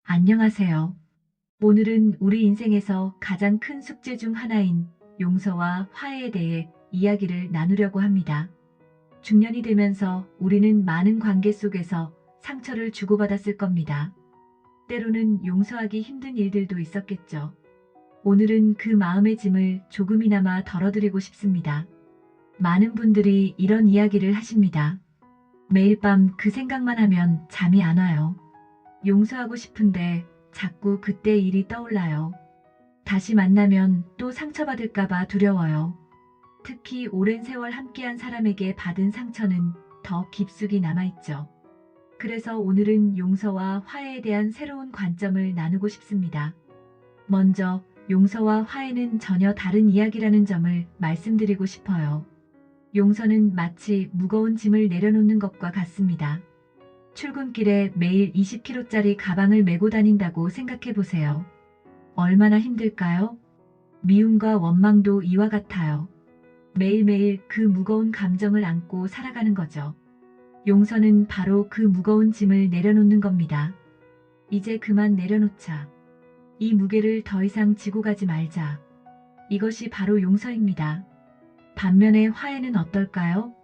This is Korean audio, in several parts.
안녕하세요. 오늘은 우리 인생에서 가장 큰 숙제 중 하나인 용서와 화해에 대해 이야기를 나누려고 합니다. 중년이 되면서 우리는 많은 관계 속에서 상처를 주고받았을 겁니다. 때로는 용서하기 힘든 일들도 있었겠죠. 오늘은 그 마음의 짐을 조금이나마 덜어드리고 싶습니다. 많은 분들이 이런 이야기를 하십니다. 매일 밤 그 생각만 하면 잠이 안 와요. 용서하고 싶은데 자꾸 그때 일이 떠올라요. 다시 만나면 또 상처받을까봐 두려워요. 특히 오랜 세월 함께한 사람에게 받은 상처는 더 깊숙이 남아있죠. 그래서 오늘은 용서와 화해에 대한 새로운 관점을 나누고 싶습니다. 먼저 용서와 화해는 전혀 다른 이야기라는 점을 말씀드리고 싶어요. 용서는 마치 무거운 짐을 내려놓는 것과 같습니다. 출근길에 매일 20kg짜리 가방을 메고 다닌다고 생각해 보세요. 얼마나 힘들까요? 미움과 원망도 이와 같아요. 매일매일 그 무거운 감정을 안고 살아가는 거죠. 용서는 바로 그 무거운 짐을 내려놓는 겁니다. 이제 그만 내려놓자. 이 무게를 더 이상 지고 가지 말자. 이것이 바로 용서입니다. 반면에 화해는 어떨까요?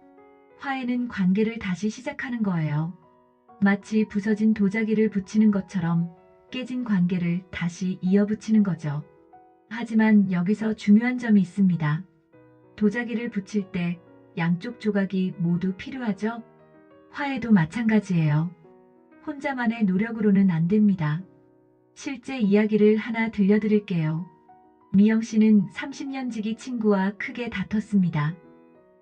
화해는 관계를 다시 시작하는 거예요. 마치 부서진 도자기를 붙이는 것처럼 깨진 관계를 다시 이어붙이는 거죠. 하지만 여기서 중요한 점이 있습니다. 도자기를 붙일 때 양쪽 조각이 모두 필요하죠? 화해도 마찬가지예요. 혼자만의 노력으로는 안 됩니다. 실제 이야기를 하나 들려드릴게요. 미영 씨는 30년 지기 친구와 크게 다퉜습니다.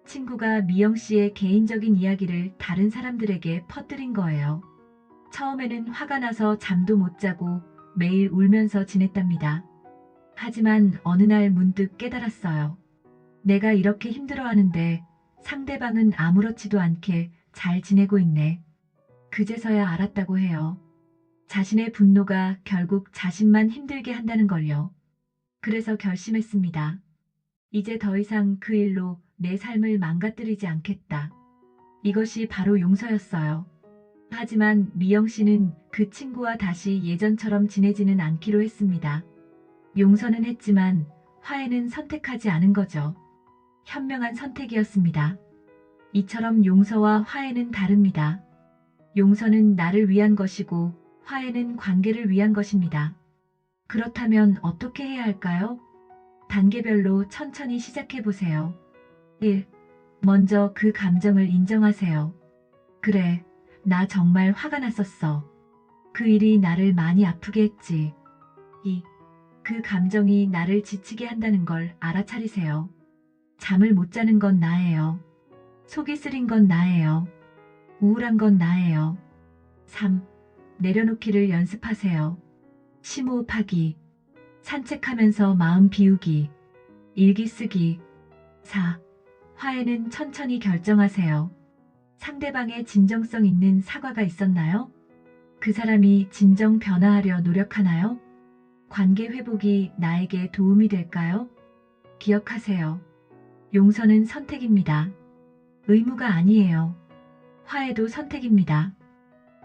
친구가 미영 씨의 개인적인 이야기를 다른 사람들에게 퍼뜨린 거예요. 처음에는 화가 나서 잠도 못 자고 매일 울면서 지냈답니다. 하지만 어느 날 문득 깨달았어요. 내가 이렇게 힘들어하는데 상대방은 아무렇지도 않게 잘 지내고 있네. 그제서야 알았다고 해요. 자신의 분노가 결국 자신만 힘들게 한다는 걸요. 그래서 결심했습니다. 이제 더 이상 그 일로 내 삶을 망가뜨리지 않겠다. 이것이 바로 용서였어요. 하지만 미영 씨는 그 친구와 다시 예전처럼 지내지는 않기로 했습니다. 용서는 했지만 화해는 선택하지 않은 거죠. 현명한 선택이었습니다. 이처럼 용서와 화해는 다릅니다. 용서는 나를 위한 것이고 화해는 관계를 위한 것입니다. 그렇다면 어떻게 해야 할까요? 단계별로 천천히 시작해 보세요. 1. 먼저 그 감정을 인정하세요. 그래, 나 정말 화가 났었어. 그 일이 나를 많이 아프게 했지. 2. 그 감정이 나를 지치게 한다는 걸 알아차리세요. 잠을 못 자는 건 나예요. 속이 쓰린 건 나예요. 우울한 건 나예요. 3. 내려놓기를 연습하세요. 심호흡하기, 산책하면서 마음 비우기, 일기 쓰기. 4. 화해는 천천히 결정하세요. 상대방의 진정성 있는 사과가 있었나요? 그 사람이 진정 변화하려 노력하나요? 관계 회복이 나에게 도움이 될까요? 기억하세요. 용서는 선택입니다. 의무가 아니에요. 화해도 선택입니다.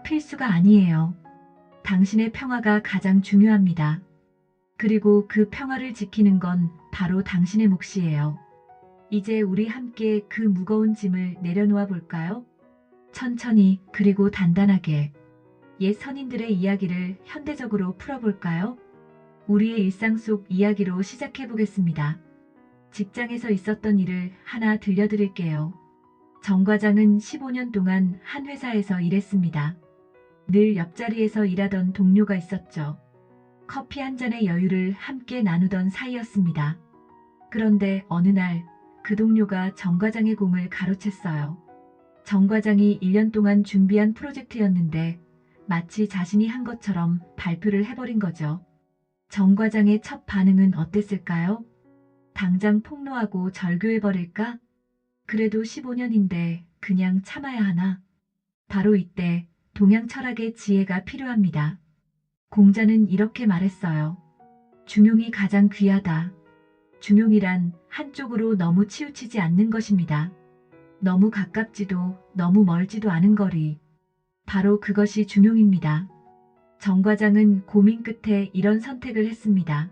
필수가 아니에요. 당신의 평화가 가장 중요합니다. 그리고 그 평화를 지키는 건 바로 당신의 몫이에요. 이제 우리 함께 그 무거운 짐을 내려놓아 볼까요? 천천히 그리고 단단하게. 옛 선인들의 이야기를 현대적으로 풀어볼까요? 우리의 일상 속 이야기로 시작해 보겠습니다. 직장에서 있었던 일을 하나 들려드릴게요. 정 과장은 15년 동안 한 회사에서 일했습니다. 늘 옆자리에서 일하던 동료가 있었죠. 커피 한 잔의 여유를 함께 나누던 사이였습니다. 그런데 어느 날 그 동료가 정 과장의 공을 가로챘어요. 정 과장이 1년 동안 준비한 프로젝트였는데 마치 자신이 한 것처럼 발표를 해버린 거죠. 정 과장의 첫 반응은 어땠을까요? 당장 폭로하고 절교해버릴까? 그래도 15년인데 그냥 참아야 하나? 바로 이때 동양 철학의 지혜가 필요합니다. 공자는 이렇게 말했어요. 중용이 가장 귀하다. 중용이란 한쪽으로 너무 치우치지 않는 것입니다. 너무 가깝지도 너무 멀지도 않은 거리. 바로 그것이 중용입니다. 정 과장은 고민 끝에 이런 선택을 했습니다.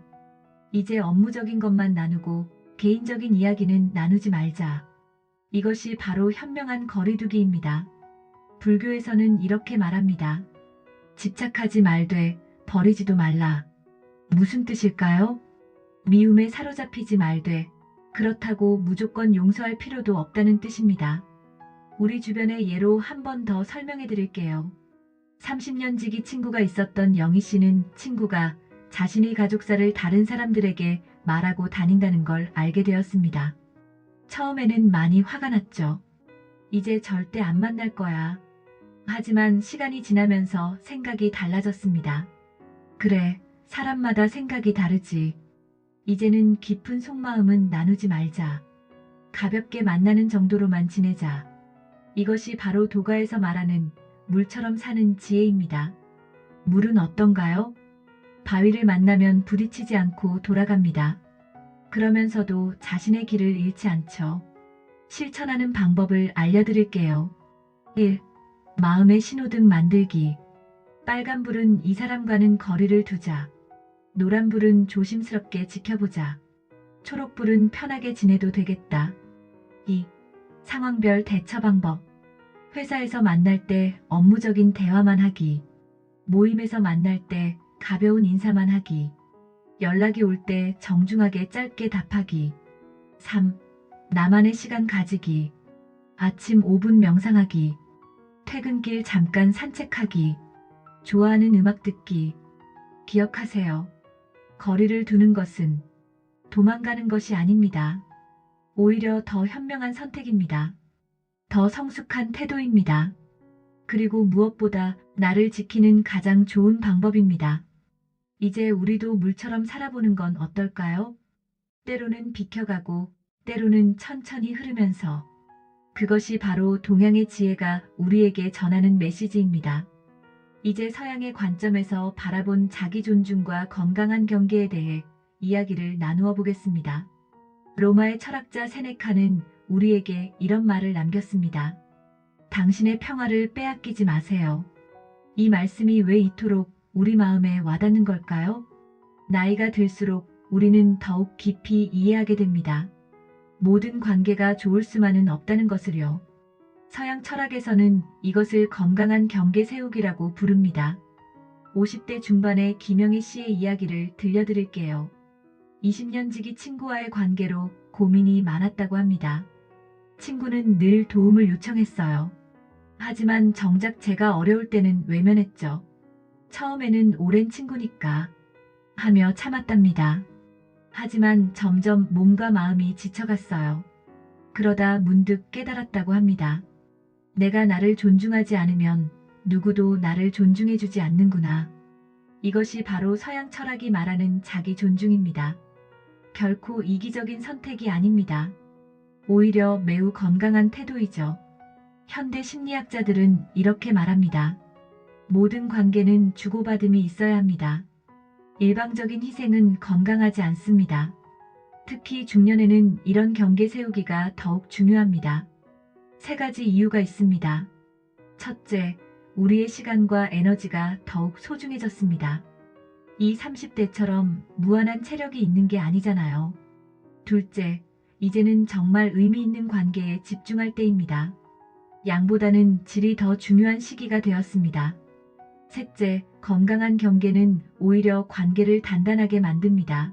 이제 업무적인 것만 나누고 개인적인 이야기는 나누지 말자. 이것이 바로 현명한 거리두기입니다. 불교에서는 이렇게 말합니다. 집착하지 말되 버리지도 말라. 무슨 뜻일까요? 미움에 사로잡히지 말되 그렇다고 무조건 용서할 필요도 없다는 뜻입니다. 우리 주변의 예로 한 번 더 설명해 드릴게요. 30년 지기 친구가 있었던 영희 씨는 친구가 자신의 가족사를 다른 사람들에게 말하고 다닌다는 걸 알게 되었습니다. 처음에는 많이 화가 났죠. 이제 절대 안 만날 거야. 하지만 시간이 지나면서 생각이 달라졌습니다. 그래, 사람마다 생각이 다르지. 이제는 깊은 속마음은 나누지 말자. 가볍게 만나는 정도로만 지내자. 이것이 바로 도가에서 말하는 물처럼 사는 지혜입니다. 물은 어떤가요? 바위를 만나면 부딪히지 않고 돌아갑니다. 그러면서도 자신의 길을 잃지 않죠. 실천하는 방법을 알려드릴게요. 1. 마음의 신호등 만들기. 빨간불은 이 사람과는 거리를 두자. 노란불은 조심스럽게 지켜보자. 초록불은 편하게 지내도 되겠다. 2. 상황별 대처 방법. 회사에서 만날 때 업무적인 대화만 하기. 모임에서 만날 때 가벼운 인사만 하기. 연락이 올 때 정중하게 짧게 답하기. 3. 나만의 시간 가지기. 아침 5분 명상하기. 퇴근길 잠깐 산책하기. 좋아하는 음악 듣기. 기억하세요. 거리를 두는 것은 도망가는 것이 아닙니다. 오히려 더 현명한 선택입니다. 더 성숙한 태도입니다. 그리고 무엇보다 나를 지키는 가장 좋은 방법입니다. 이제 우리도 물처럼 살아보는 건 어떨까요? 때로는 비켜가고 때로는 천천히 흐르면서 그것이 바로 동양의 지혜가 우리에게 전하는 메시지입니다. 이제 서양의 관점에서 바라본 자기 존중과 건강한 경계에 대해 이야기를 나누어 보겠습니다. 로마의 철학자 세네카는 우리에게 이런 말을 남겼습니다. 당신의 평화를 빼앗기지 마세요. 이 말씀이 왜 이토록 우리 마음에 와닿는 걸까요? 나이가 들수록 우리는 더욱 깊이 이해하게 됩니다. 모든 관계가 좋을 수만은 없다는 것을요. 서양 철학에서는 이것을 건강한 경계 세우기라고 부릅니다. 50대 중반의 김영희 씨의 이야기를 들려드릴게요. 20년 지기 친구와의 관계로 고민이 많았다고 합니다. 친구는 늘 도움을 요청했어요. 하지만 정작 제가 어려울 때는 외면했죠. 처음에는 오랜 친구니까 하며 참았답니다. 하지만 점점 몸과 마음이 지쳐갔어요. 그러다 문득 깨달았다고 합니다. 내가 나를 존중하지 않으면 누구도 나를 존중해주지 않는구나. 이것이 바로 서양 철학이 말하는 자기 존중입니다. 결코 이기적인 선택이 아닙니다. 오히려 매우 건강한 태도이죠. 현대 심리학자들은 이렇게 말합니다. 모든 관계는 주고받음이 있어야 합니다. 일방적인 희생은 건강하지 않습니다. 특히 중년에는 이런 경계 세우기가 더욱 중요합니다. 세 가지 이유가 있습니다. 첫째, 우리의 시간과 에너지가 더욱 소중해졌습니다. 이 30대처럼 무한한 체력이 있는 게 아니잖아요. 둘째, 이제는 정말 의미 있는 관계에 집중할 때입니다. 양보다는 질이 더 중요한 시기가 되었습니다. 셋째, 건강한 경계는 오히려 관계를 단단하게 만듭니다.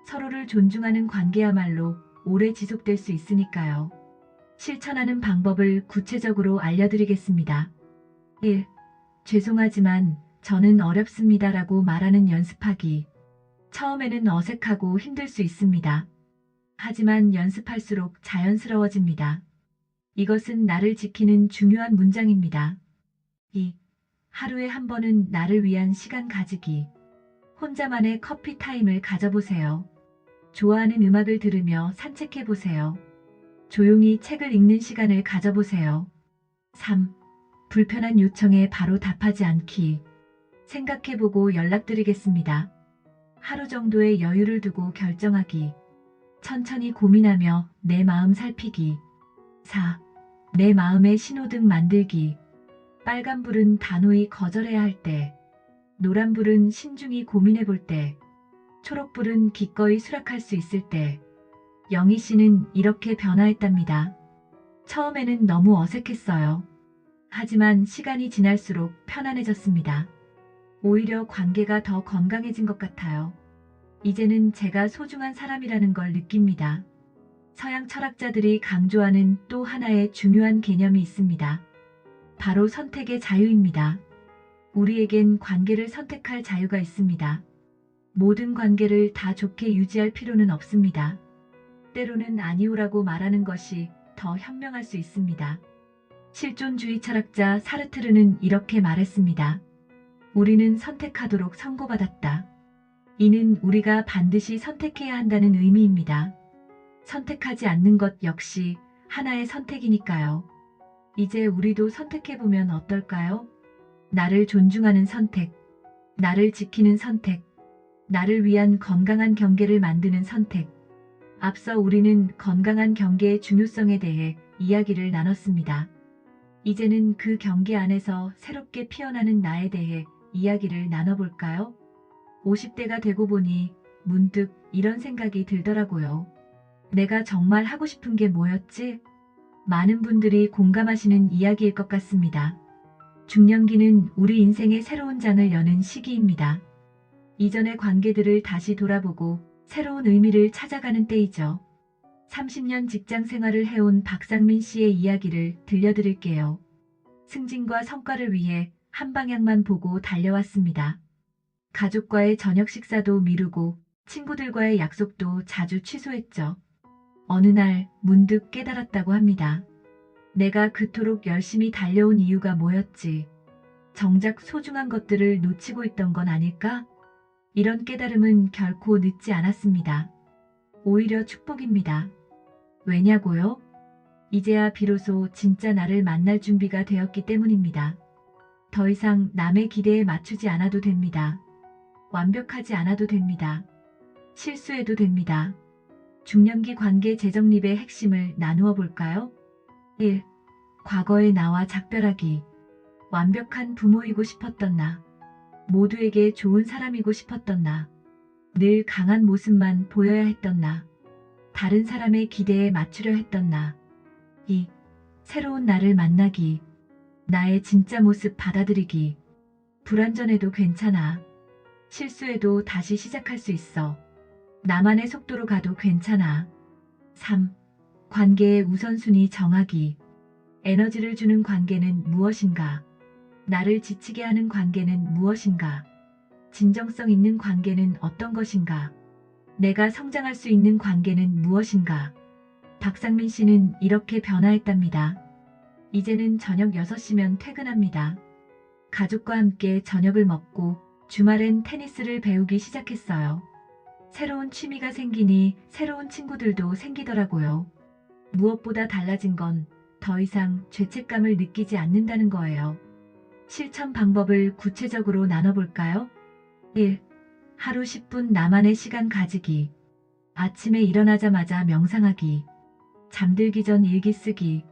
서로를 존중하는 관계야말로 오래 지속될 수 있으니까요. 실천하는 방법을 구체적으로 알려드리겠습니다. 1. 죄송하지만 저는 어렵습니다라고 말하는 연습하기. 처음에는 어색하고 힘들 수 있습니다. 하지만 연습할수록 자연스러워집니다. 이것은 나를 지키는 중요한 문장입니다. 2. 하루에 한 번은 나를 위한 시간 가지기. 혼자만의 커피 타임을 가져보세요. 좋아하는 음악을 들으며 산책해보세요. 조용히 책을 읽는 시간을 가져보세요. 3. 불편한 요청에 바로 답하지 않기. 생각해보고 연락드리겠습니다. 하루 정도의 여유를 두고 결정하기. 천천히 고민하며 내 마음 살피기. 4. 내 마음의 신호등 만들기. 빨간불은 단호히 거절해야 할 때. 노란불은 신중히 고민해 볼 때, 초록불은 기꺼이 수락할 수 있을 때, 영희 씨는 이렇게 변화했답니다. 처음에는 너무 어색했어요. 하지만 시간이 지날수록 편안해졌습니다. 오히려 관계가 더 건강해진 것 같아요. 이제는 제가 소중한 사람이라는 걸 느낍니다. 서양 철학자들이 강조하는 또 하나의 중요한 개념이 있습니다. 바로 선택의 자유입니다. 우리에겐 관계를 선택할 자유가 있습니다. 모든 관계를 다 좋게 유지할 필요는 없습니다. 때로는 아니오라고 말하는 것이 더 현명할 수 있습니다. 실존주의 철학자 사르트르는 이렇게 말했습니다. 우리는 선택하도록 선고받았다. 이는 우리가 반드시 선택해야 한다는 의미입니다. 선택하지 않는 것 역시 하나의 선택이니까요. 이제 우리도 선택해보면 어떨까요? 나를 존중하는 선택, 나를 지키는 선택, 나를 위한 건강한 경계를 만드는 선택. 앞서 우리는 건강한 경계의 중요성에 대해 이야기를 나눴습니다. 이제는 그 경계 안에서 새롭게 피어나는 나에 대해 이야기를 나눠볼까요? 50대가 되고 보니 문득 이런 생각이 들더라고요. 내가 정말 하고 싶은 게 뭐였지? 많은 분들이 공감하시는 이야기일 것 같습니다. 중년기는 우리 인생의 새로운 장을 여는 시기입니다. 이전의 관계들을 다시 돌아보고 새로운 의미를 찾아가는 때이죠. 30년 직장 생활을 해온 박상민 씨의 이야기를 들려드릴게요. 승진과 성과를 위해 한 방향만 보고 달려왔습니다. 가족과의 저녁 식사도 미루고 친구들과의 약속도 자주 취소했죠. 어느 날 문득 깨달았다고 합니다. 내가 그토록 열심히 달려온 이유가 뭐였지? 정작 소중한 것들을 놓치고 있던 건 아닐까? 이런 깨달음은 결코 늦지 않았습니다. 오히려 축복입니다. 왜냐고요? 이제야 비로소 진짜 나를 만날 준비가 되었기 때문입니다. 더 이상 남의 기대에 맞추지 않아도 됩니다. 완벽하지 않아도 됩니다. 실수해도 됩니다. 중년기 관계 재정립의 핵심을 나누어 볼까요? 1. 과거의 나와 작별하기. 완벽한 부모이고 싶었던 나. 모두에게 좋은 사람이고 싶었던 나. 늘 강한 모습만 보여야 했던 나. 다른 사람의 기대에 맞추려 했던 나. 2. 새로운 나를 만나기. 나의 진짜 모습 받아들이기. 불완전해도 괜찮아. 실수해도 다시 시작할 수 있어. 나만의 속도로 가도 괜찮아. 3. 관계의 우선순위 정하기. 에너지를 주는 관계는 무엇인가? 나를 지치게 하는 관계는 무엇인가? 진정성 있는 관계는 어떤 것인가? 내가 성장할 수 있는 관계는 무엇인가? 박상민 씨는 이렇게 변화했답니다. 이제는 저녁 6시면 퇴근합니다. 가족과 함께 저녁을 먹고 주말엔 테니스를 배우기 시작했어요. 새로운 취미가 생기니 새로운 친구들도 생기더라고요. 무엇보다 달라진 건 더 이상 죄책감을 느끼지 않는다는 거예요. 실천 방법을 구체적으로 나눠볼까요? 1. 하루 10분 나만의 시간 가지기. 아침에 일어나자마자 명상하기. 잠들기 전 일기 쓰기.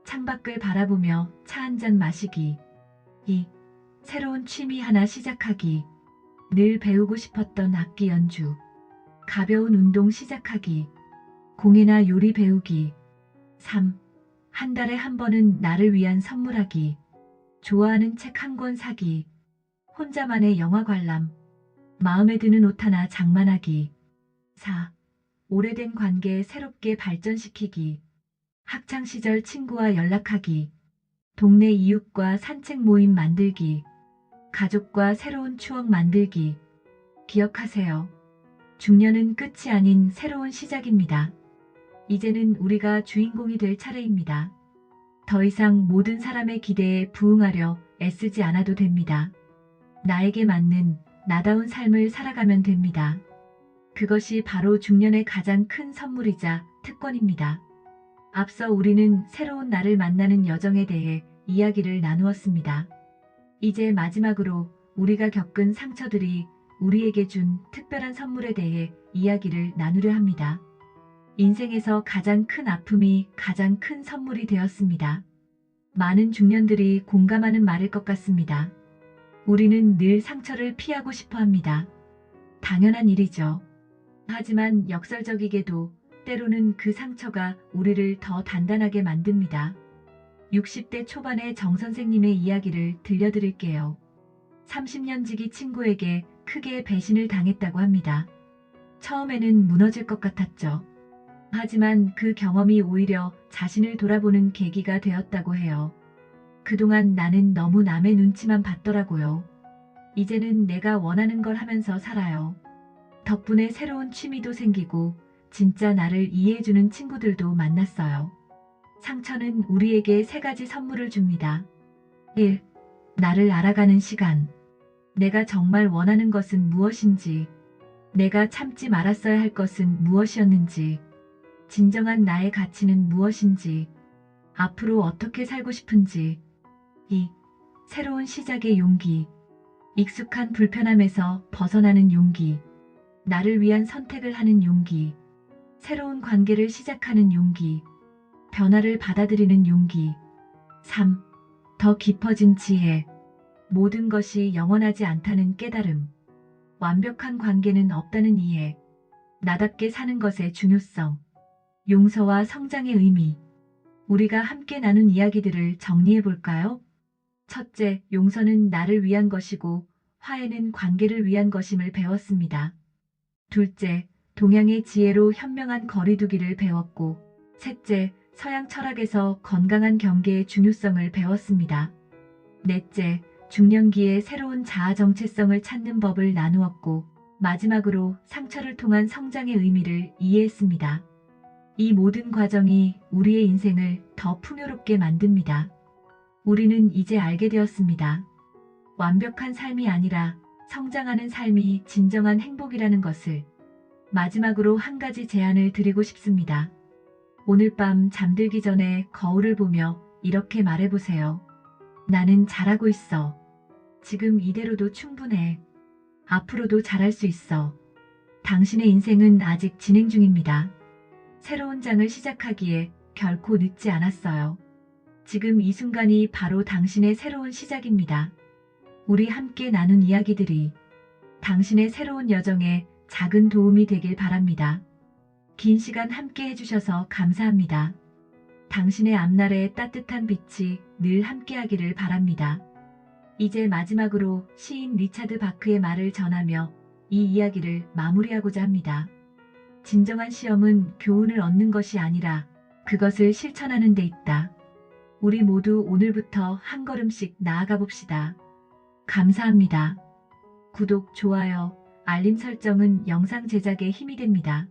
창밖을 바라보며 차 한 잔 마시기. 2. 새로운 취미 하나 시작하기. 늘 배우고 싶었던 악기 연주. 가벼운 운동 시작하기. 공예나 요리 배우기. 3. 한 달에 한 번은 나를 위한 선물하기. 좋아하는 책 한 권 사기. 혼자만의 영화 관람. 마음에 드는 옷 하나 장만하기. 4. 오래된 관계 새롭게 발전시키기. 학창시절 친구와 연락하기. 동네 이웃과 산책 모임 만들기. 가족과 새로운 추억 만들기. 기억하세요. 중년은 끝이 아닌 새로운 시작입니다. 이제는 우리가 주인공이 될 차례입니다. 더 이상 모든 사람의 기대에 부응하려 애쓰지 않아도 됩니다. 나에게 맞는 나다운 삶을 살아가면 됩니다. 그것이 바로 중년의 가장 큰 선물이자 특권입니다. 앞서 우리는 새로운 나를 만나는 여정에 대해 이야기를 나누었습니다. 이제 마지막으로 우리가 겪은 상처들이 우리에게 준 특별한 선물에 대해 이야기를 나누려 합니다. 인생에서 가장 큰 아픔이 가장 큰 선물이 되었습니다. 많은 중년들이 공감하는 말일 것 같습니다. 우리는 늘 상처를 피하고 싶어 합니다. 당연한 일이죠. 하지만 역설적이게도 때로는 그 상처가 우리를 더 단단하게 만듭니다. 60대 초반의 정 선생님의 이야기를 들려드릴게요. 30년 지기 친구에게 크게 배신을 당했다고 합니다. 처음에는 무너질 것 같았죠. 하지만 그 경험이 오히려 자신을 돌아보는 계기가 되었다고 해요. 그동안 나는 너무 남의 눈치만 봤더라고요. 이제는 내가 원하는 걸 하면서 살아요. 덕분에 새로운 취미도 생기고 진짜 나를 이해해주는 친구들도 만났어요. 상처는 우리에게 세 가지 선물을 줍니다. 1. 나를 알아가는 시간. 내가 정말 원하는 것은 무엇인지, 내가 참지 말았어야 할 것은 무엇이었는지, 진정한 나의 가치는 무엇인지, 앞으로 어떻게 살고 싶은지. 2. 새로운 시작의 용기. 익숙한 불편함에서 벗어나는 용기. 나를 위한 선택을 하는 용기. 새로운 관계를 시작하는 용기. 변화를 받아들이는 용기. 3. 더 깊어진 지혜. 모든 것이 영원하지 않다는 깨달음. 완벽한 관계는 없다는 이해. 나답게 사는 것의 중요성. 용서와 성장의 의미. 우리가 함께 나눈 이야기들을 정리해 볼까요? 첫째, 용서는 나를 위한 것이고 화해는 관계를 위한 것임을 배웠습니다. 둘째, 동양의 지혜로 현명한 거리두기를 배웠고, 셋째, 서양 철학에서 건강한 경계의 중요성을 배웠습니다. 넷째, 중년기에 새로운 자아 정체성을 찾는 법을 나누었고, 마지막으로 상처를 통한 성장의 의미를 이해했습니다. 이 모든 과정이 우리의 인생을 더 풍요롭게 만듭니다. 우리는 이제 알게 되었습니다. 완벽한 삶이 아니라 성장하는 삶이 진정한 행복이라는 것을. 마지막으로 한 가지 제안을 드리고 싶습니다. 오늘 밤 잠들기 전에 거울을 보며 이렇게 말해보세요. 나는 잘하고 있어. 지금 이대로도 충분해. 앞으로도 잘할 수 있어. 당신의 인생은 아직 진행 중입니다. 새로운 장을 시작하기에 결코 늦지 않았어요. 지금 이 순간이 바로 당신의 새로운 시작입니다. 우리 함께 나눈 이야기들이 당신의 새로운 여정에 작은 도움이 되길 바랍니다. 긴 시간 함께 해주셔서 감사합니다. 당신의 앞날에 따뜻한 빛이 늘 함께하기를 바랍니다. 이제 마지막으로 시인 리차드 바크의 말을 전하며 이 이야기를 마무리하고자 합니다. 진정한 시험은 교훈을 얻는 것이 아니라 그것을 실천하는 데 있다. 우리 모두 오늘부터 한 걸음씩 나아가 봅시다. 감사합니다. 구독, 좋아요, 알림 설정은 영상 제작에 힘이 됩니다.